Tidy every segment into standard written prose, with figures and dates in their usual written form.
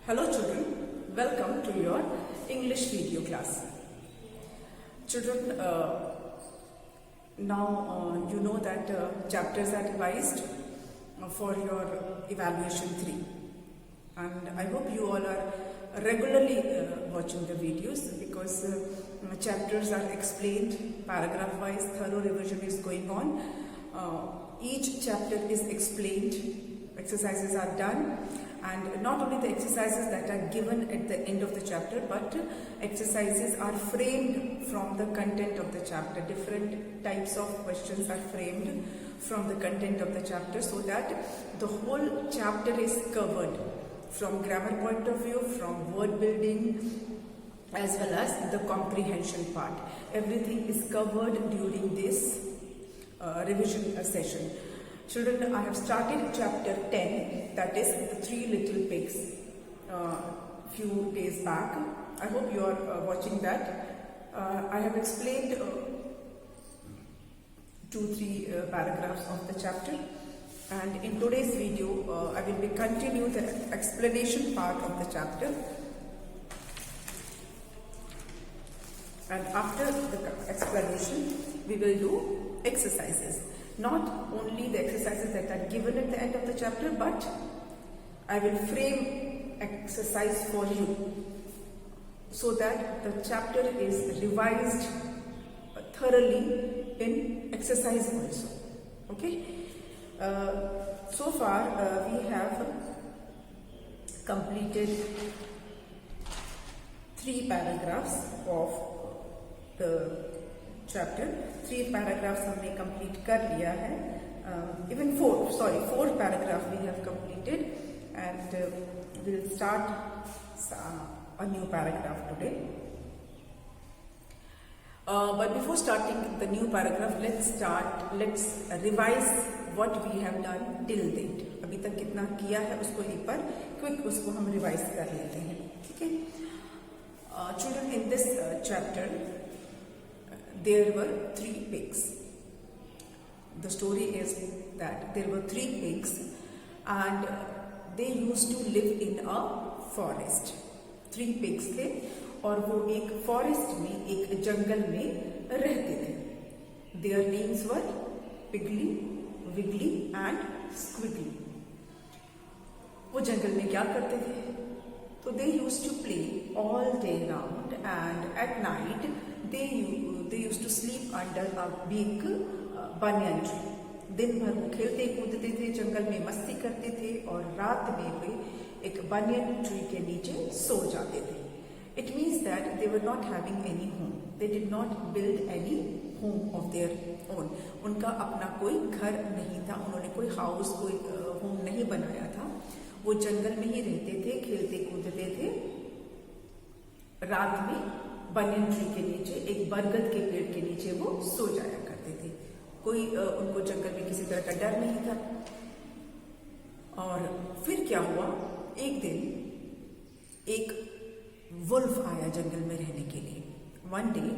Hello children, welcome to your English video class. Children, now you know that chapters are revised for your evaluation 3, and I hope you all are regularly watching the videos because chapters are explained paragraph wise, thorough revision is going on. Each chapter is explained, exercises are done, and not only the exercises that are given at the end of the chapter, but exercises are framed from the content of the chapter. Different types of questions are framed from the content of the chapter so that the whole chapter is covered from grammar point of view, from word building, as well as the comprehension part. Everything is covered during this revision session. Children, I have started chapter 10, that is the Three Little Pigs, few days back. I hope you are watching that. I have explained 2-3 paragraphs of the chapter, and in today's video I will be continue the explanation part of the chapter, and after the explanation we will do exercises. Not only the exercises that are given at the end of the chapter, but I will frame exercise for you so that the chapter is revised thoroughly in exercise also. Okay? So far we have completed 3 paragraphs of the chapter. 3 paragraphs हमने complete कर लिया है. Even 4 paragraph we have completed, and we'll start a new paragraph today. But before starting the new paragraph, let's revise what we have done till date. अभी तक कितना किया है उसको एक बार quick उसको हम revise कर लेते हैं. ठीक है? Children, in this chapter there were 3 pigs. The story is that there were 3 pigs and they used to live in a forest. 3 pigs थे और वो एक forest में, एक जंगल में रहते थे. Their names were Piggly, Wiggly and Squiggly. वो जंगल में क्या करते थे? तो they used to play all day round, and at night they used to sleep under a big banyan tree. दिन भर वो खेलते कूदते थे, जंगल में मस्ती करते थे, और रात में वे एक banyan tree के नीचे सो जाते थे. It means that they were not having any home. They did not build any home of their own. उनका अपना कोई घर नहीं था, उन्होंने कोई हाउस, कोई होम नहीं बनाया था. वो जंगल में ही रहते थे, खेलते कूदते थे. रात में बनियन ट्री के नीचे, एक बरगद के पेड़ के नीचे वो सो जाया करते थे. कोई उनको जंगल में किसी तरह का डर नहीं था. और फिर क्या हुआ, एक दिन एक वुल्फ आया जंगल में रहने के लिए. One day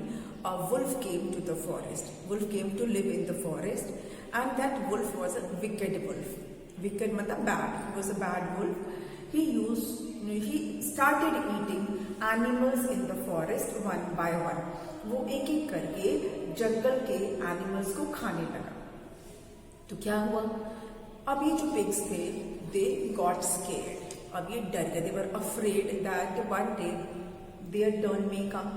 a wolf came to the forest. Wolf came to live in the forest, and that wolf was a wicked wolf. Wicked मतलब bad. He was a bad wolf. He started eating animals in the forest one by one. वो एक एक करके जंगल के animals को खाने लगा. तो क्या हुआ, अब ये जो पिग्स थे, they got scared. अब ये डर गए. They were afraid that one day their turn may come.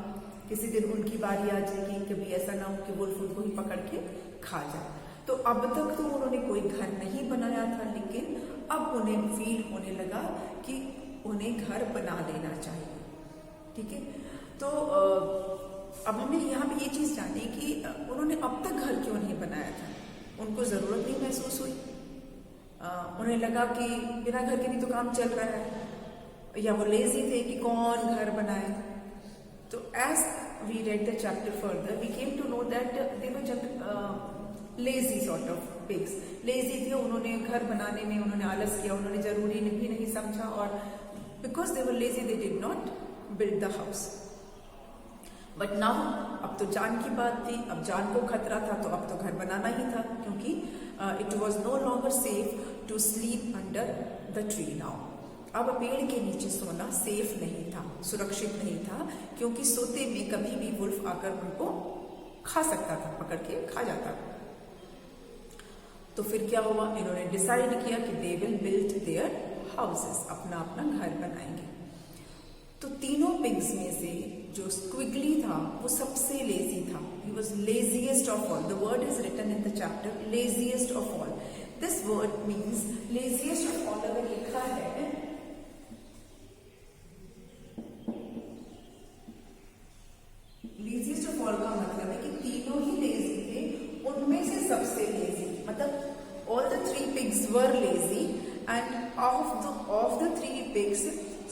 किसी दिन उनकी बारी आ जाएगी, कभी ऐसा ना हो कि वुल्फ उनको ही पकड़ के खा जाए. तो अब तक तो उन्होंने कोई घर नहीं बनाया था, लेकिन अब उन्हें फील होने लगा कि उन्हें घर बना लेना चाहिए. ठीक है? तो अब हमें यहाँ पे ये चीज जानी कि उन्होंने अब तक घर क्यों नहीं बनाया था. उनको जरूरत नहीं महसूस हुई. उन्हें लगा कि बिना घर के भी तो काम चल रहा है, या वो लेजी थे कि कौन घर बनाए. तो as we read the chapter further we came to know that they were lazy sort of pigs. Lazy थे, उन्होंने घर बनाने में उन्होंने आलस किया, उन्होंने जरूरी भी नहीं समझा, और because they were lazy they did not build the house. But now अब तो जान की बात थी, अब जान को खतरा था, तो अब तो घर बनाना ही था, क्योंकि it was no longer safe to sleep under the tree now. अब पेड़ के नीचे सोना सेफ नहीं था, सुरक्षित नहीं था, क्योंकि सोते में कभी भी वुल्फ आकर उनको खा सकता था, पकड़ के खा जाता। तो फिर क्या हुआ, इन्होंने डिसाइड किया कि they will build their houses, अपना अपना घर बनाएंगे। तो तीनों पिग्स में से जो स्क्विगली था वो सबसे लेजी था। He was laziest of all. The word is written in the chapter laziest of all. This word means laziest of all अगर लिखा है लेजीएस्ट ऑफ ऑल का मतलब है कि तीनों ही लेजी थे, उनमें से सबसे लेजी, मतलब all the three pigs were lazy and of the three pigs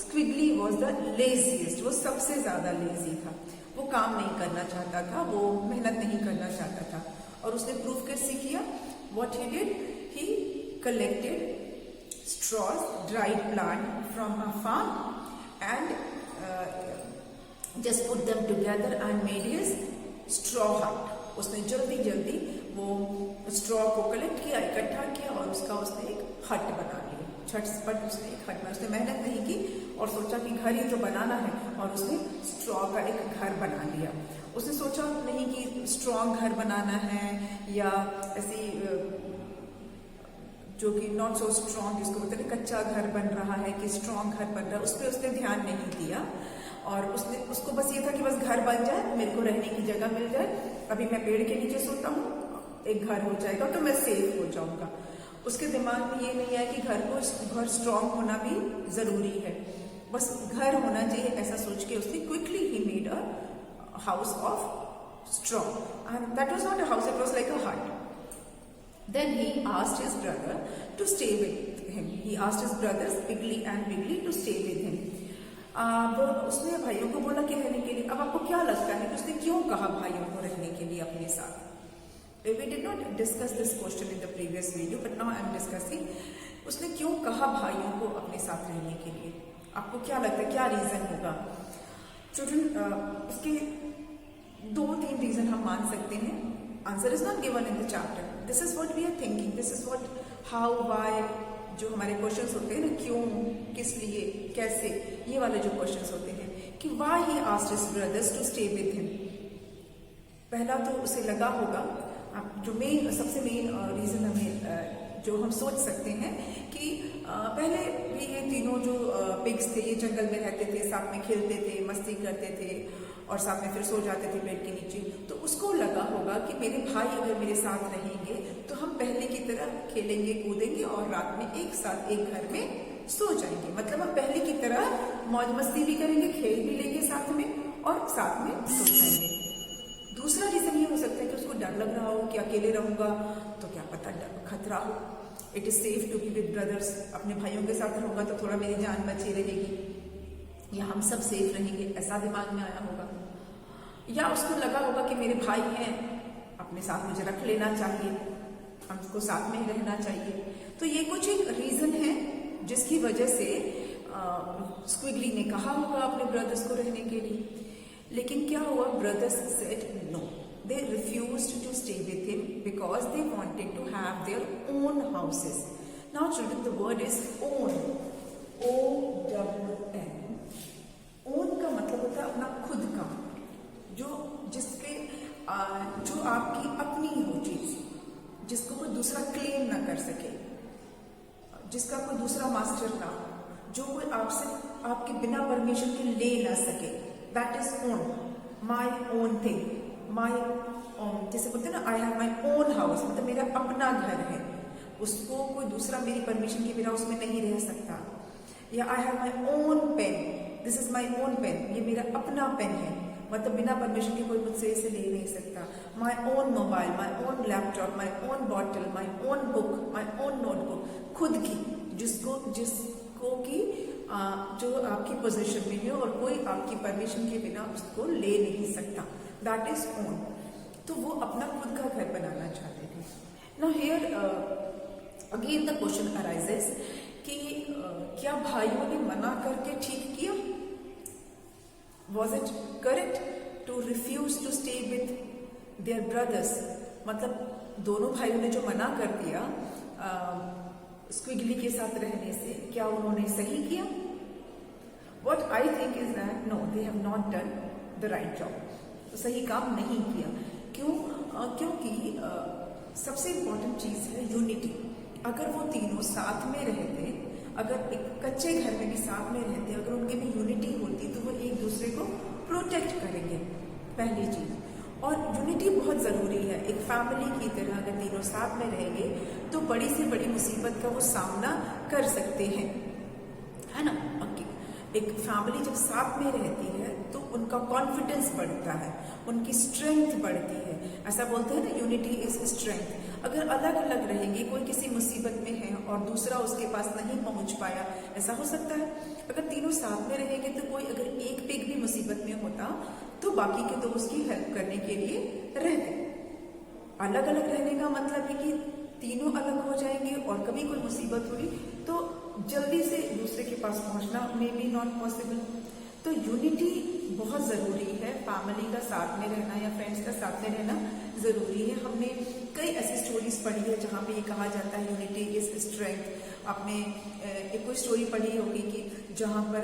Squiggly was the laziest. वो सबसे ज्यादा लेजी था, वो काम नहीं करना चाहता था, वो मेहनत नहीं करना चाहता था। और उसने प्रूफ कैसे किया? What he did, he collected straws, dried plant from a farm and just put them together and made his straw hut. उसने जल्दी जल्दी वो स्ट्रॉ को कलेक्ट किया, इकट्ठा किया और उसका उसने एक हट बना लिया। झटपट उसने एक हट बना, उसने मेहनत नहीं की और सोचा कि घर ही तो बनाना है और उसने स्ट्रॉ का एक घर बना लिया। उसने सोचा नहीं कि स्ट्रॉन्ग घर बनाना है या ऐसी जो कि नॉट सो स्ट्रॉन्ग, जिसको बोलते हैं कच्चा घर बन रहा है कि स्ट्रॉन्ग घर बन रहा है, उस पर उसने ध्यान नहीं दिया। और उसको बस ये था कि बस घर बन जाए, मेरे को रहने की जगह मिल जाए, अभी मैं पेड़ के नीचे सोता हूँ, एक घर हो जाएगा तो मैं सेफ हो जाऊंगा। उसके दिमाग में ये नहीं है कि घर स्ट्रॉन्ग होना भी जरूरी है, बस घर होना चाहिए, ऐसा सोच के उसने quickly he made a house of straw and that was not a house, it was like अ हट। Then he asked his brother to stay with him. He asked his brothers Piggy and Wiggly to stay with him. वो उसने भाइयों को बोला कि रहने के लिए। अब आपको क्या लगता है कि उसने क्यों कहा भाइयों को रहने के लिए अपने साथ? We did not discuss this question in the previous video, but now I am discussing. उसने क्यों कहा भाइयों को अपने साथ रहने के लिए? आपको क्या लगता है, क्या रीजन होगा? चिल्ड्रन, इसके 2-3 रीजन हम मान सकते हैं। Answer is not given in the chapter, this is what we are thinking, this is what how why, जो हमारे क्वेश्चंस होते हैं ना, क्यों, किस लिए, कैसे, ये वाले जो क्वेश्चंस होते हैं कि why he asked his brothers to stay with him. पहला तो उसे लगा होगा, जो मेन सबसे मेन रीजन हमें जो हम सोच सकते हैं कि पहले भी ये तीनों जो पिग्स थे ये जंगल में रहते थे, साथ में खेलते थे, मस्ती करते थे और साथ में फिर सो जाते थे पेड़ के नीचे। तो उसको लगा होगा कि मेरे भाई अगर मेरे साथ रहेंगे तो हम पहले की तरह खेलेंगे, कूदेंगे और रात में एक साथ एक घर में सो जाएंगे। मतलब हम पहले की तरह मौज मस्ती भी करेंगे, खेल भी लेंगे साथ में और साथ में सो जाएंगे। दूसरा रीजन ये हो सकता है कि उसको डर लग रहा हो कि अकेले रहूंगा तो क्या पता खतरा हो। It is safe to be with brothers, अपने भाइयों के साथ रहूंगा तो थोड़ा मेरी जान बची रहेगी या हम सब सेफ रहेंगे, ऐसा दिमाग में आया होगा। या उसको लगा होगा कि मेरे भाई हैं, अपने साथ मुझे रख लेना चाहिए, हमको साथ में ही रहना चाहिए। तो ये कुछ एक रीजन है जिसकी वजह से स्क्विगली ने कहा होगा अपने ब्रदर्स को रहने के लिए। लेकिन क्या हुआ, brothers said no, they refused to stay with him because they wanted to have their own houses. Now children, the word is own, O-W-N. own का मतलब होता है अपना खुद का, जिसपे जो आपकी अपनी हो चीज, जिसको कोई दूसरा क्लेम ना कर सके, जिसका कोई दूसरा मास्टर ना हो, जो कोई आपसे आपके बिना परमिशन के ले ना सके, that is own, my own thing, my own, जैसे बोलते हैं ना आई हैव माई ओन हाउस, मतलब मेरा अपना घर है, उसको कोई दूसरा मेरी परमिशन के बिना उसमें नहीं रह सकता। या I have my own pen, this is my own pen, ये मेरा अपना पेन है, मतलब बिना परमिशन के कोई मुझसे इसे ले नहीं सकता। My own mobile, my own laptop, my own bottle, my own book, my own notebook, खुद की, जिसको की जो आपकी पोजीशन में है और कोई आपकी परमिशन के बिना उसको ले नहीं सकता, दैट इज ओन। तो वो अपना खुद का घर बनाना चाहते थे। Now here again the question arises कि क्या भाइयों ने मना करके ठीक किया? Was it correct to refuse to stay with their brothers? मतलब दोनों भाइयों ने जो मना कर दिया स्क्विगली के साथ रहने से क्या उन्होंने सही किया? What I think is that no, they have not done the right job. तो सही काम नहीं किया। क्यों? क्योंकि सबसे इम्पोर्टेंट चीज है यूनिटी। अगर वो तीनों साथ में रहते, अगर एक कच्चे घर में भी साथ में रहते, अगर उनके भी यूनिटी होती तो वो एक दूसरे को प्रोटेक्ट करेंगे, पहली चीज। और यूनिटी बहुत जरूरी है। एक फैमिली की तरह अगर तीनों साथ में रहेंगे तो बड़ी से बड़ी मुसीबत का वो सामना कर सकते हैं, है ना। एक फैमिली जब साथ में रहती है तो उनका कॉन्फिडेंस बढ़ता है, उनकी स्ट्रेंथ बढ़ती है। ऐसा बोलते हैं ना, यूनिटी इज स्ट्रेंथ। अगर अलग अलग रहेंगे, कोई किसी मुसीबत में है और दूसरा उसके पास नहीं पहुंच पाया, ऐसा हो सकता है। अगर तीनों साथ में रहेंगे तो कोई अगर एक पे भी मुसीबत में होता तो बाकी के तो उसकी हेल्प करने के लिए रहते। अलग अलग रहने का मतलब है कि तीनों अलग हो जाएंगे और कभी कोई मुसीबत हुई तो जल्दी से दूसरे के पास पहुंचना मे बी नॉट पॉसिबल। तो यूनिटी बहुत जरूरी है। फैमिली का साथ में रहना या फ्रेंड्स का साथ में रहना जरूरी है। हमने कई ऐसी स्टोरीज पढ़ी है जहाँ पे ये कहा जाता है यूनिटी इज स्ट्रेंथ। आपने एक कोई स्टोरी पढ़ी होगी कि जहाँ पर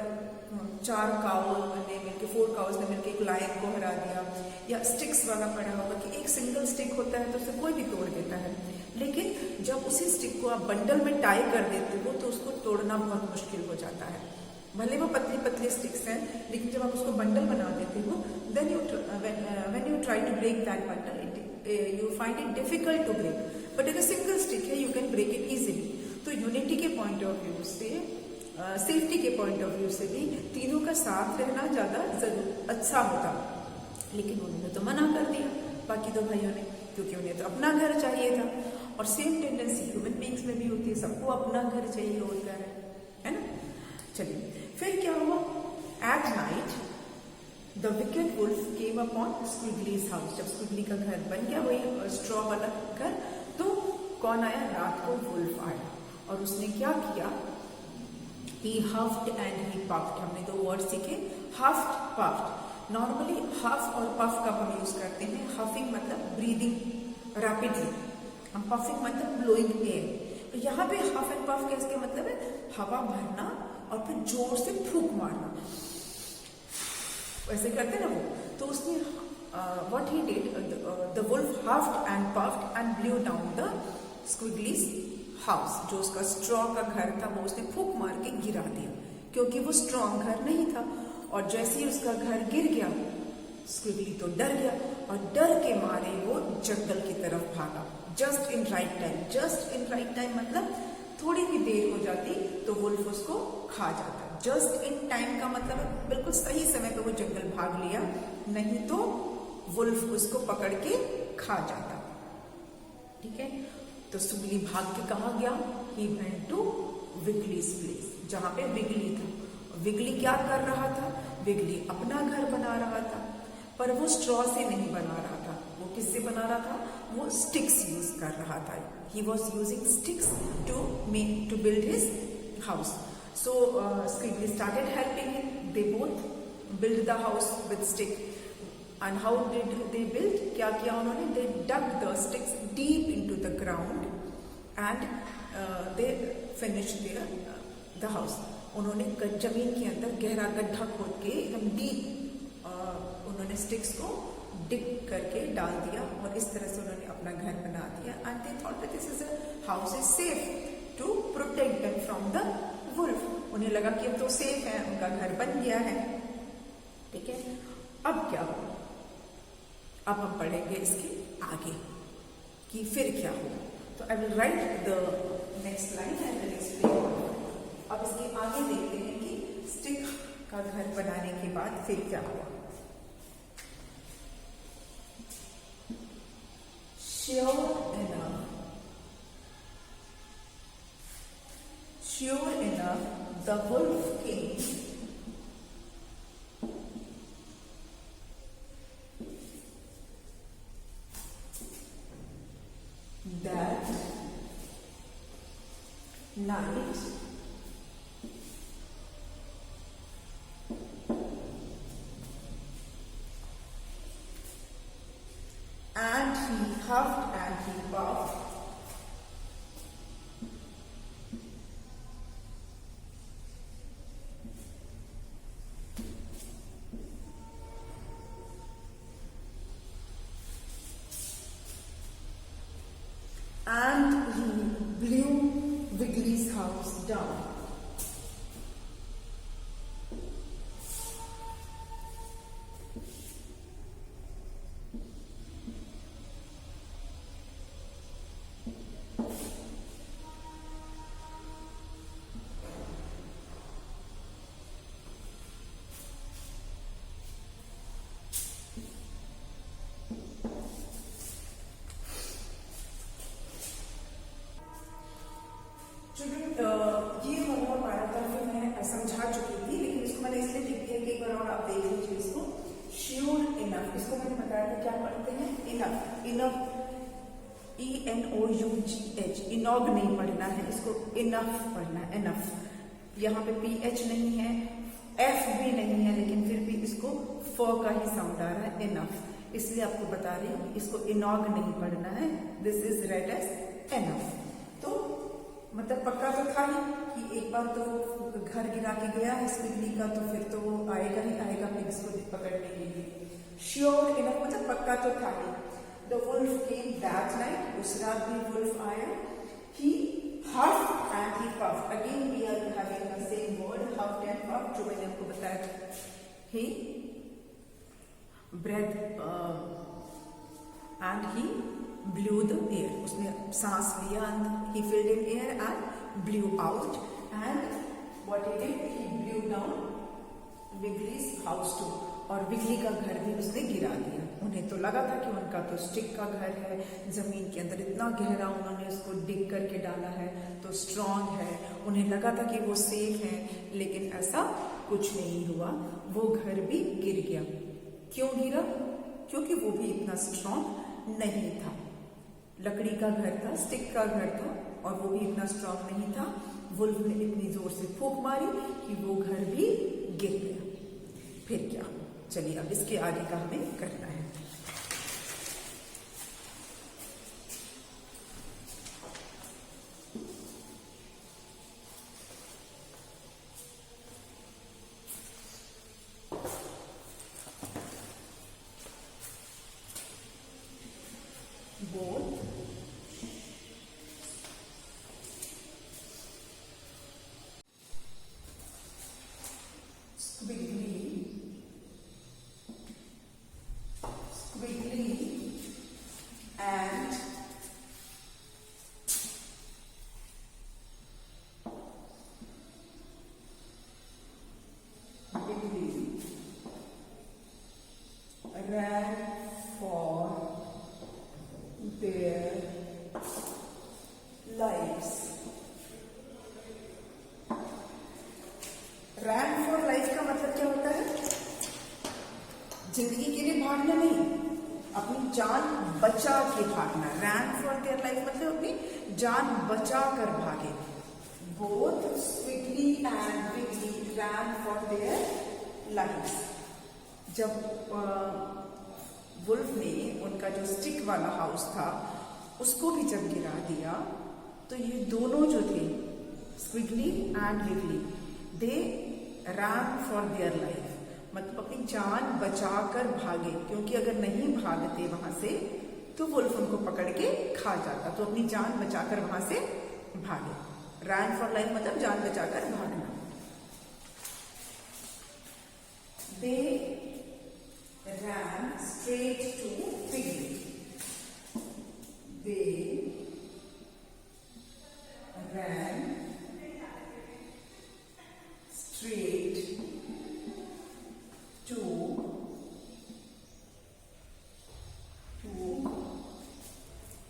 4 काउज ने मिलकर 4 काउज ने मिलकर एक लायन को हरा दिया, या स्टिक्स वाला पढ़ा होगा कि एक सिंगल स्टिक होता है तो उसे कोई भी तोड़ देता है, लेकिन जब उसी स्टिक को आप बंडल में टाई कर देते हो तो उसको तोड़ना बहुत मुश्किल हो जाता है। भले वो पतली पतली स्टिक्स हैं, लेकिन जब आप उसको बंडल बना देते हो then when you try to break that bundle you find it difficult to break, but अगर सिंगल स्टिक है you can break it easily. तो यूनिटी के पॉइंट ऑफ व्यू से, सेफ्टी के पॉइंट ऑफ व्यू से भी तीनों का साथ रहना ज्यादा अच्छा होता, लेकिन उन्होंने तो मना कर दिया बाकी दो भाइयों ने, क्योंकि उन्हें तो अपना घर चाहिए था। और सेम टेंडेंसी ह्यूमन बीइंग्स में भी होती है, सबको अपना घर चाहिए होता है ना। चलिए फिर क्या हुआ? At night the wicked wolf came upon Squiggly's house. जब स्क्विगली का घर बन गया, वही स्ट्रॉ वाला घर, तो कौन आया? रात को वुल्फ आया और उसने क्या किया? He huffed and he puffed। हमने 2 वर्ड सीखे, huffed, puffed। नॉर्मली हफ और पफ का हम यूज करते हैं। हफिंग मतलब ब्रीदिंग रैपिडली, हम पफिंग मतलब ब्लोइंग एयर। तो यहाँ पे हफ एंड पफ का इसके मतलब है हवा भरना और फिर जोर से फूंक मारना, ऐसे करते ना वो। तो उसने what he did, the wolf huffed and puffed and blew down the Squiggly's house. जो उसका स्ट्रॉ का घर था वो उसने फूंक मार के गिरा दिया, क्योंकि वो स्ट्रॉन्ग घर नहीं था। और जैसे ही उसका घर गिर गया, स्क्विगली तो डर गया और डर के मारे वो जंगल की तरफ भागा। Just in right time. Just in right time मतलब थोड़ी भी देर हो जाती तो वुल्फ उसको खा जाता। जस्ट इन टाइम का मतलब है बिल्कुल सही समय पे वो जंगल भाग लिया, नहीं तो वुल्फ उसको पकड़ के खा जाता। ठीक है, तो स्क्विगली भाग के कहाँ गया? ही वेंट टू विगलीज प्लेस, जहां पे विगली था। विगली क्या कर रहा था? विगली अपना घर बना रहा था, पर वो स्ट्रॉ से नहीं बना रहा था। वो किससे बना रहा था? वो स्टिक्स यूज कर रहा था। He was using sticks to build his house. So Squiggly started helping him. They both build the house with stick. And how did they build? क्या किया उन्होंने? They dug the sticks deep into the ground and they finished their the house. उन्होंने जमीन के अंदर गहरा गड्ढा खोद के एकदम डीप उन्होंने स्टिक्स को डिग करके डाल दिया और इस तरह से उन्होंने अपना घर बना दिया। And they thought that this is a house is safe to protect them from the wolf. उन्हें लगा कि अब तो सेफ है, उनका घर बन गया है। ठीक है, अब क्या हुआ? अब हम पढ़ेंगे इसके आगे कि फिर क्या हुआ। तो I will write the next line and will explain. अब इसके आगे देखते हैं कि स्टिक का घर बनाने के बाद फिर क्या हुआ। Sure enough, the wolf came that night and he huffed and he puffed बार आप देख लीजिए इसको। श्योर इनफ, इसको मैंने बताया था क्या पढ़ते हैं, इनफ, इनफ ENOUGH, इनॉग नहीं पढ़ना है इसको, इनफ पढ़ना है, इनफ। यहाँ पे PH नहीं है, F भी नहीं है, लेकिन फिर भी इसको फ का ही साउंड आ रहा है, इनफ। इसलिए आपको बता रही हूँ इसको इनॉग नहीं पढ़ना है, this is red as enough. तो मतलब पक्का तो था ही कि एक बार तो घर गिरा के गया है स्क्विगली का, तो फिर तो वो आएगा ही आएगा पिग्स को पकड़ने के लिए। श्योर इनफ मतलब पक्का तो था ही। The wolf came that night, उस रात भी wolf आया। He huffed and he puffed. Again we are having the same word, huffed and puffed, जो मैंने आपको बताया था। He breathed and he blew the air. उसने सांस लिया and he filled in air and blew out. And what he did, he blew down Wiggly's house too. और विगली का घर भी उसने गिरा दिया। उन्हें तो लगा था कि उनका तो स्टिक का घर है, जमीन के अंदर इतना गहरा उन्होंने उसको डिग करके डाला है, तो स्ट्रांग है, उन्हें लगा था कि वो सेफ है, लेकिन ऐसा कुछ नहीं हुआ, वो घर भी गिर गया। क्यों गिरा? क्योंकि वो भी इतना स्ट्रांग नहीं था। लकड़ी का घर था, स्टिक का घर था, और वो भी इतना स्ट्रांग नहीं था। वुल्फ ने इतनी जोर से फूंक मारी कि वो घर भी गिर गया। फिर क्या? चलिए अब इसके आगे का हमें करना है। Both and Wiggly ran for their lives. Rain for life का मतलब क्या होता है? जिंदगी के लिए भागना नहीं, अपनी जान बचा के भागना। रैन फॉर देयर लाइफ मतलब अपनी जान बचा कर भागे। Both Squiggly and Wiggly ran for their life. जब वुल्फ ने उनका जो स्टिक वाला हाउस था उसको भी जब गिरा दिया, तो ये दोनों जो थे Squiggly and Wiggly, they ran for their life, मतलब अपनी जान बचाकर भागे, क्योंकि अगर नहीं भागते वहां से तो वुल्फ उनको पकड़ के खा जाता, तो अपनी जान बचाकर वहां से भागे। रैन फॉर लाइफ मतलब जान बचाकर भागना। They ran straight to Wiggly. दे रैन straight to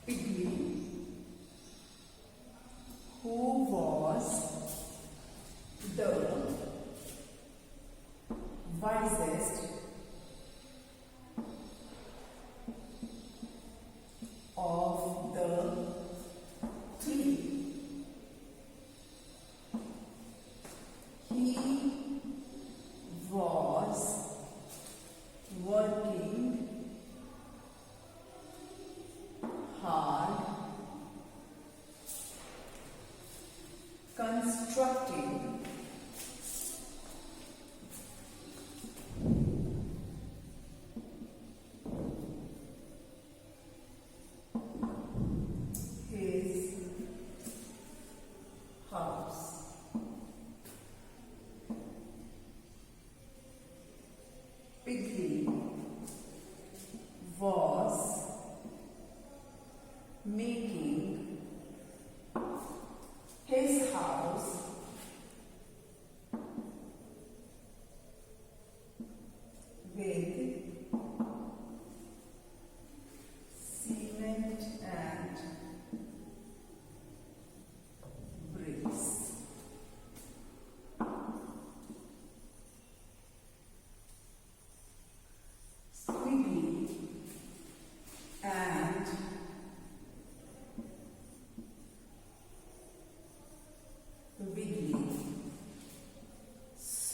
Wiggly, who was the wisest of the three. He was working hard, constructing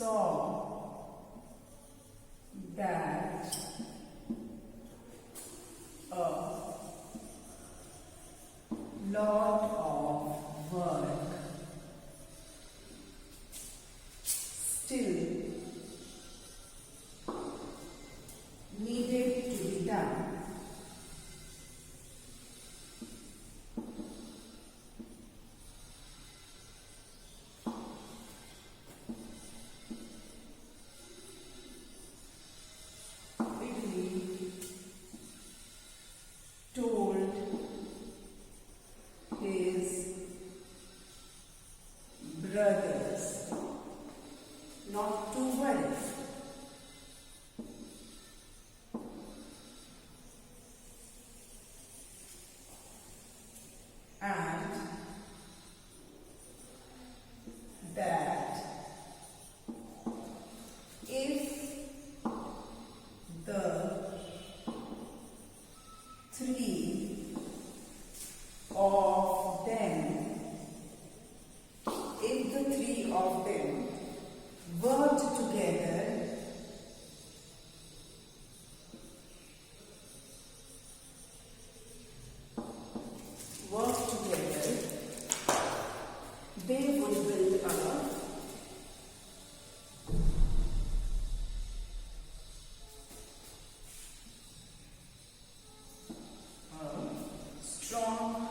saw that a lot of work still needed to be done. Told his brothers not to worry. And that if the three of them, if the three of them worked together, they would build a strong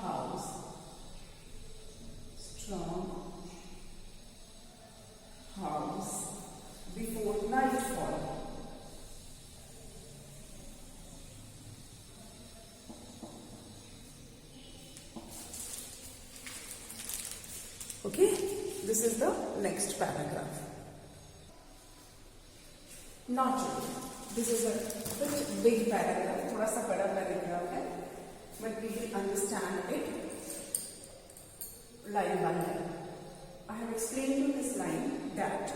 house before nightfall. Okay, this is the next paragraph. Naturally, this is a bit big paragraph, थोड़ा सा बड़ा paragraph है, but we will understand it line by line. I have explained you this line that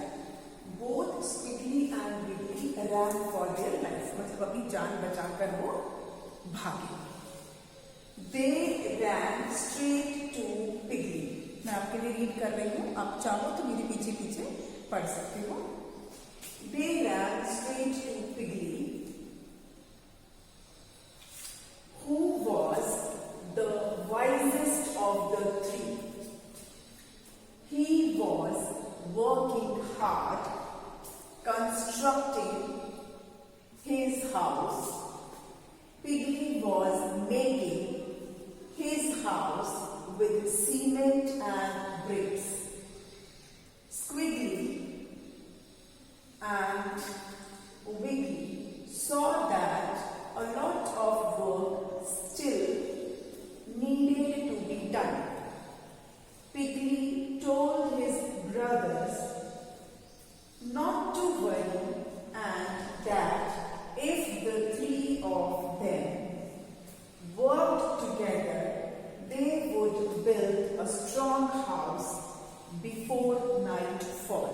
both Squiggly and Wiggly ran for their life. मतलब अपनी जान बचाकर वो भागे. They ran straight to Piggly. मैं आपके लिए रीड कर रही हूँ, आप चाहो तो मेरे पीछे पीछे पढ़ सकते हो. They ran straight to Piggly, who was the wisest of the three. He was working hard, constructing his house. Piggly was making his house with cement and bricks. Squiggly and Wiggly saw that a lot of work still needed to be done. Piggly told his brothers not to worry and that if the three of them worked together, they would build a strong house before nightfall.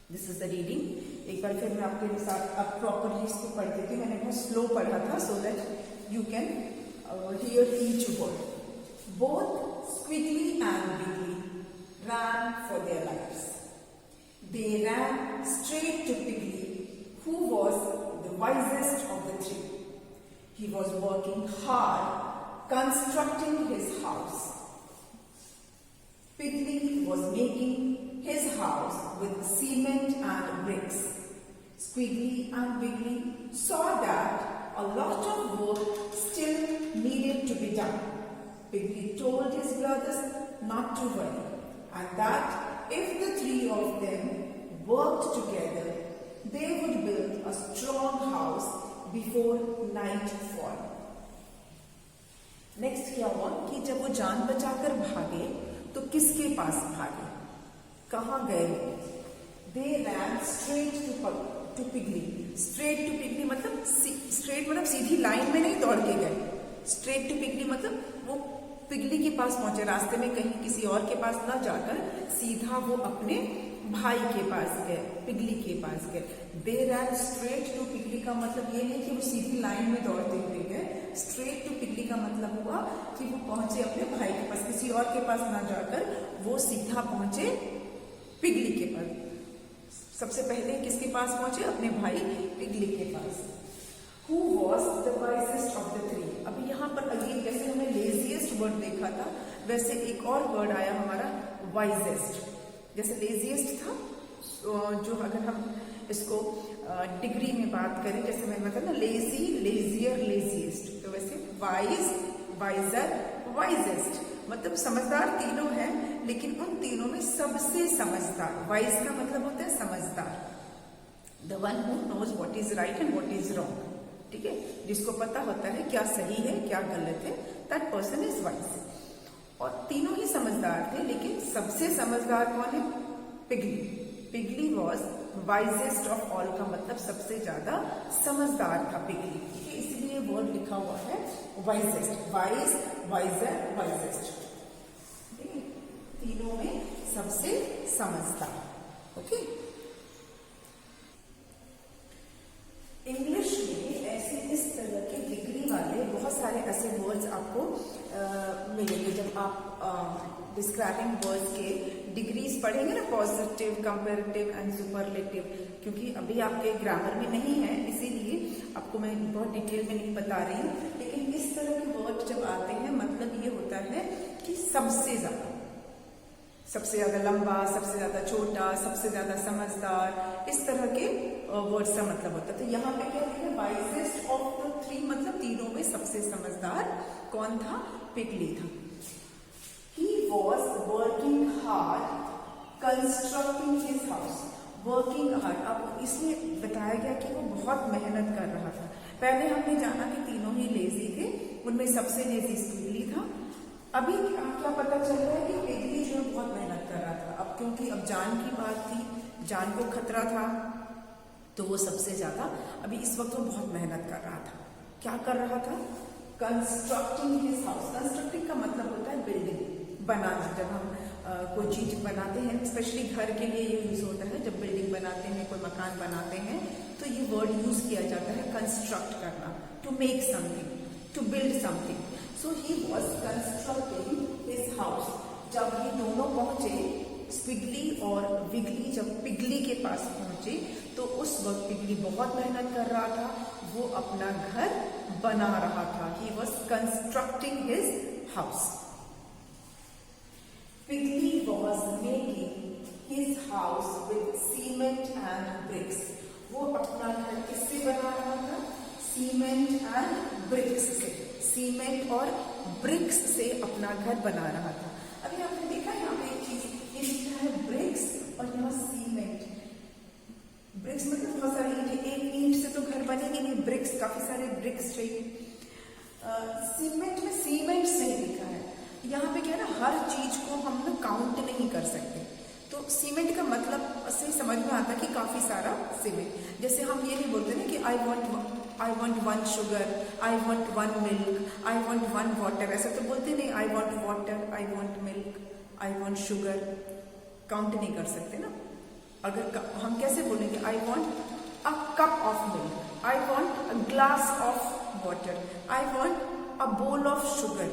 This is the reading. एक बार फिर मैं आपके साथ अब properly इसको पढ़ देती हूँ. मैंने बहुत स्लो पढ़ा था so that you can hear each word. Both Squiggly and Wiggly ran for their lives. They ran straight to Piggly, who was the wisest of the three. He was working hard, constructing his house. Piggly was making his house with cement and bricks. Squiggly and Wiggly saw that a lot of work still needed to be done. Piggly told his brothers not to worry and that if the three of them worked together, they would build a strong house before nightfall. Next क्या हुआ कि जब वो जान बचाकर भागे तो किसके पास भागे, कहाँ गए वो? They ran straight to Piggly. Straight to Piggly मतलब straight मतलब सीधी लाइन में नहीं दौड़ के गए. Straight to Piggly मतलब वो पिगली के पास पहुंचे, रास्ते में कहीं किसी और के पास ना जाकर सीधा वो अपने भाई के पास गए, पिगली के पास गए. दे रैन स्ट्रेट टू पिगली का मतलब ये नहीं कि वो सीधी लाइन में दौड़ते हुए गए. स्ट्रेट टू पिगली का मतलब हुआ कि वो पहुंचे अपने भाई के पास, किसी और के पास ना जाकर वो सीधा पहुंचे पिगली के पास. सबसे पहले किसके पास पहुंचे? अपने भाई पिगली के पास। Who was the wisest of the three? अभी यहाँ पर अगेन जैसे हमने लेजीएस्ट वर्ड देखा था, वैसे एक और वर्ड आया हमारा वाइजेस्ट। जैसे लेजीएस्ट था, जो अगर हम इसको डिग्री में बात करें, जैसे मैंने बताया ना, लेजी, लेजियर, लेजीएस्ट, तो वैसे वाइज, वाइजर, वाइजेस्ट, मतलब समझदार तीनों हैं, लेकिन उन तीनों में सबसे समझदार। वाइज का मतलब होता है समझदार, the one who knows what is right and what is wrong. ठीक है, जिसको पता होता है क्या सही है क्या गलत है, दैट पर्सन इज वाइज। और तीनों ही समझदार थे, लेकिन सबसे समझदार कौन है? पिगली। पिगली वॉज वाइजेस्ट ऑफ ऑल का मतलब सबसे ज्यादा समझदार था पिगली। ठीक है, इसीलिए वर्ड लिखा हुआ है वाइजेस्ट, वाइज, वाइजर, वाइजेस्ट। तीनों में सबसे समझदार। ओके, इंग्लिश में ऐसे इस तरह के डिग्री वाले बहुत सारे ऐसे वर्ड्स आपको मिलेंगे जब आप डिस्क्राइबिंग वर्ड्स के डिग्रीज पढ़ेंगे ना, पॉजिटिव, कंपैरेटिव एंड सुपरलेटिव। क्योंकि अभी आपके ग्रामर में नहीं है, इसीलिए आपको मैं बहुत डिटेल में नहीं बता रही हूँ, लेकिन इस तरह के वर्ड जब आते हैं मतलब ये होता है कि सबसे ज्यादा, सबसे ज्यादा लंबा, सबसे ज्यादा छोटा, सबसे ज्यादा समझदार, इस तरह के वर्ड्स का मतलब होता है। तो यहाँ पे क्या लिखा है? वाइजेस्ट ऑफ द थ्री, मतलब तीनों में सबसे समझदार कौन था? पिगली था। He was working hard constructing his house. Working hard, अब इसमें बताया गया कि वो बहुत मेहनत कर रहा था। पहले हमने जाना कि तीनों ही लेजी थे, उनमें सबसे लेजी पिगली था। अभी क्या पता चल रहा है कि पिगली जो है बहुत मेहनत कर रहा था। अब क्योंकि अब जान की बात थी, जान को खतरा था, तो वो सबसे ज्यादा अभी इस वक्त वो बहुत मेहनत कर रहा था। क्या कर रहा था? Constructing his house. कंस्ट्रक्टिंग का मतलब होता है बिल्डिंग, बनाना। जब हम कोई चीज बनाते हैं, स्पेशली घर के लिए ये यूज होता है, जब बिल्डिंग बनाते हैं, कोई मकान बनाते हैं, तो ये वर्ड यूज किया जाता है कंस्ट्रक्ट करना, to make something, to build something. So he was constructing his house. जब ये दोनों पहुंचे, पिगली और विगली, जब पिगली के पास पहुंचे तो उस वक्त पिगली बहुत मेहनत कर रहा था, वो अपना घर बना रहा था। He was constructing his house. Piggly was making his house with cement and bricks. वो अपना घर किससे बना रहा था? सीमेंट एंड ब्रिक्स से। सीमेंट और ब्रिक्स से अपना घर बना रहा था। अभी आपने देखा यहाँ पे एक चीज, ये लिखा है ब्रिक्स और यहाँ सीमेंट। ब्रिक्स मतलब बहुत सारी ईंट, एक ईंट से तो घर बनेंगे नहीं, ब्रिक्स, काफी सारे ब्रिक्स चाहिए। सीमेंट में सीमेंट से लिखा है। यहाँ पे क्या है ना, हर चीज को हम ना काउंट नहीं कर सकते, तो सीमेंट का मतलब से समझ में आता है कि काफी सारा सीमेंट। जैसे हम ये नहीं बोलते ना कि I want one sugar, I want one milk, I want one water, ऐसा तो बोलते नहीं। I want water, I want milk, I want sugar, count नहीं कर सकते ना। अगर हम कैसे बोलेंगे? I want a cup of milk, I want a glass of water, I want a bowl of sugar,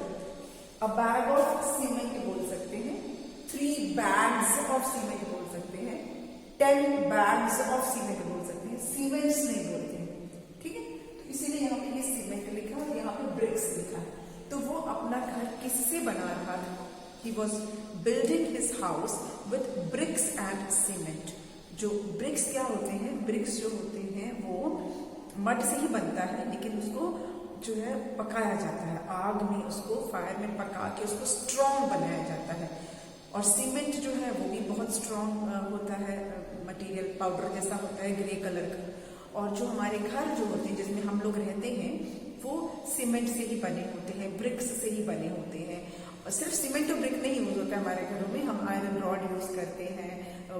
a bag of cement बोल सकते हैं, 3 bags ऑफ सीमेंट बोल सकते हैं, 10 bags ऑफ सीमेंट बोल सकते हैं, सीमेंट्स नहीं बोलते हैं। ठीक है, तो इसीलिए यहाँ पे ये सीमेंट लिखा और यहाँ पे ब्रिक्स लिखा है। तो वो अपना घर किससे बना रहा था? He was building his house with bricks and cement. जो ब्रिक्स क्या होते हैं? ब्रिक्स जो होते हैं वो मड से ही बनता है, लेकिन उसको जो है पकाया जाता है, आग में उसको फायर में पका के उसको स्ट्रॉन्ग बनाया जाता है। और सीमेंट जो है वो भी बहुत स्ट्रॉन्ग होता है, मटेरियल पाउडर जैसा होता है, ग्रे कलर का। और जो हमारे घर जो होते हैं जिसमें हम लोग रहते हैं वो सीमेंट से ही बने होते हैं, ब्रिक्स से ही बने होते हैं। और सिर्फ सीमेंट और ब्रिक नहीं यूज होता है हमारे घरों में, हम आयरन रॉड यूज करते हैं,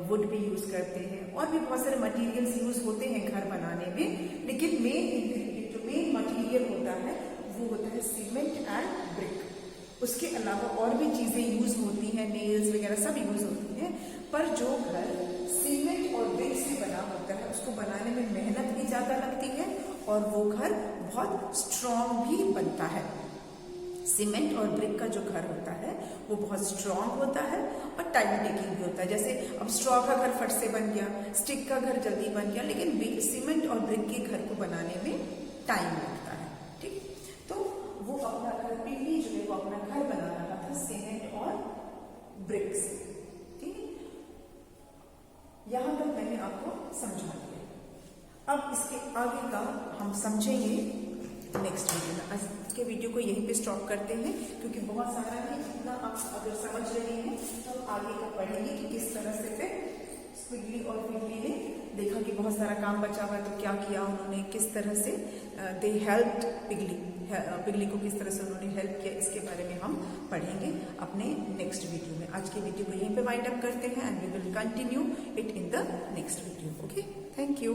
वुड भी यूज करते हैं, और भी बहुत सारे मटेरियल्स यूज होते हैं घर बनाने में। लेकिन मेन मटेरियल होता है वो होता है सीमेंट एंड ब्रिक। उसके अलावा और भी चीजें यूज होती हैं, नेल्स वगैरह सब यूज होती हैं, पर जो घर सीमेंट और ब्रिक से बना होता है उसको बनाने में मेहनत भी ज्यादा लगती है और वो घर बहुत स्ट्रॉन्ग भी बनता है। सीमेंट और ब्रिक का जो घर होता है वो बहुत स्ट्रांग होता है और टाइम टेकिंग भी होता है। जैसे अब स्ट्रॉ का घर फट से बन गया, स्टिक का घर जल्दी बन गया, लेकिन सीमेंट और ब्रिक के घर को बनाने में टाइम लगता है। ठीक, तो वो अपना घर, पिगली जो है वो अपना घर बना रहा था सीमेंट और ब्रिक से। ठीक है, यहां तक मैंने आपको समझा दिया। अब इसके आगे का हम समझेंगे नेक्स्ट वीडियो में। आज के वीडियो को यहीं पे स्टॉप करते हैं, क्योंकि बहुत सारा है, इतना आप अगर समझ रहे हैं तो आगे का पढ़ेंगे कि किस तरह से फिर स्क्विगली और पिगली ने देखा कि बहुत सारा काम बचा हुआ है, तो क्या किया उन्होंने, किस तरह से दे हेल्प्ड पिगली को किस तरह से उन्होंने हेल्प किया, इसके बारे में हम पढ़ेंगे अपने नेक्स्ट वीडियो में। आज के वीडियो को यहीं पे वाइंड अप करते हैं and we will continue it in the next video. Okay, thank you.